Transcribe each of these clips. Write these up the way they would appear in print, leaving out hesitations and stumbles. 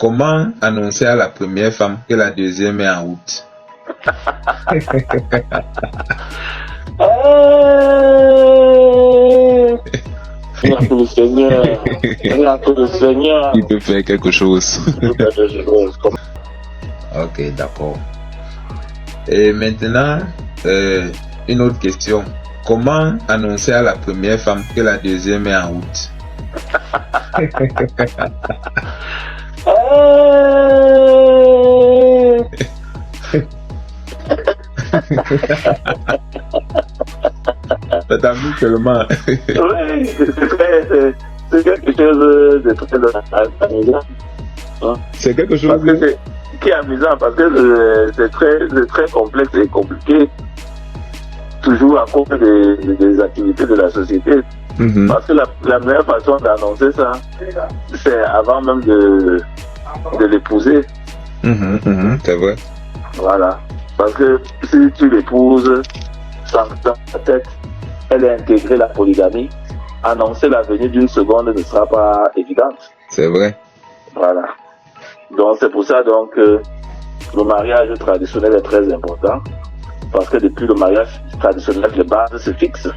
Comment annoncer à la première femme que la deuxième est en route? Il n'y a que le Seigneur. Il n'y a que le Seigneur. Il peut faire quelque chose. Il peut faire quelque chose. Ok, d'accord. Et maintenant, une autre question. Comment annoncer à la première femme que la deuxième est en route? Ça t'amuse seulement. Oui, c'est quelque chose de très amusant. Hein? C'est quelque chose Parce que qui est amusant parce que c'est très complexe et compliqué, toujours à cause des activités de la société. Mm-hmm. Parce que la meilleure façon d'annoncer ça, c'est avant même de l'épouser. C'est vrai. Voilà. Parce que si tu l'épouses, dans ta tête, elle est intégrée la polygamie, annoncer la venue d'une seconde ne sera pas évidente. C'est vrai. Voilà. Donc c'est pour ça donc le mariage traditionnel est très important. Parce que depuis le mariage traditionnel, les bases se fixent.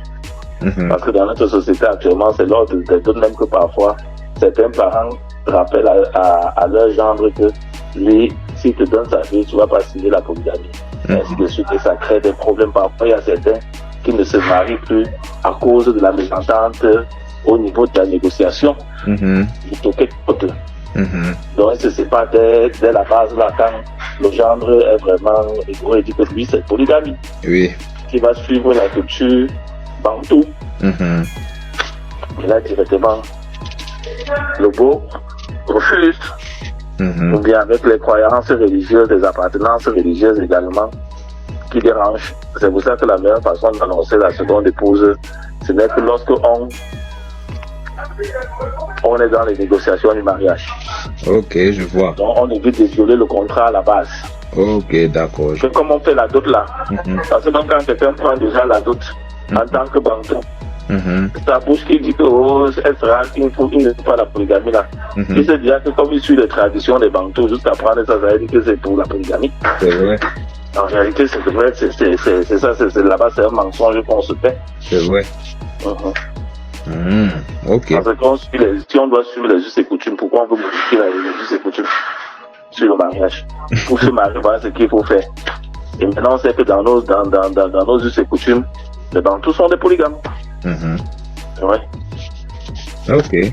Parce que dans notre société actuellement, c'est l'ordre de même que parfois, certains parents rappellent à leur gendre que lui, s'il te donne sa fille, tu ne vas pas signer la polygamie. Ainsi de suite, et ça crée des problèmes. Parfois, il y a certains qui ne se marient plus à cause de la mésentente au niveau de la négociation. Donc, ce n'est pas dès la base, là, quand le gendre est vraiment rigoureux et dit que lui, c'est polygamie. Oui. Qui va suivre la culture bantou. Et là, directement, le beau refuse. Ou bien avec les croyances religieuses, les appartenances religieuses également, qui dérangent. C'est pour ça que la meilleure façon d'annoncer la seconde épouse, ce n'est que lorsque on est dans les négociations du mariage. Ok, je vois. Donc on évite de violer le contrat à la base. Ok, d'accord. C'est comme on fait la dot là. Parce que même quand quelqu'un prend déjà la dot en tant que banquier, sa bouche qui dit que elle sera il ne faut pas la polygamie là. Il se dira que comme il suit les traditions des bantous, jusqu'à prendre ça, ça veut dire que c'est pour la polygamie. C'est vrai. En réalité, c'est vrai, c'est ça, là-bas, c'est un mensonge qu'on se fait. C'est vrai. Ok. Parce que si on doit suivre les us et coutumes, pourquoi on veut modifier les us et coutumes sur le mariage? Pour se marier, voilà ce qu'il faut faire. Et maintenant, on sait que dans nos us et coutumes, les bantous sont des polygames. C'est vrai. Ok.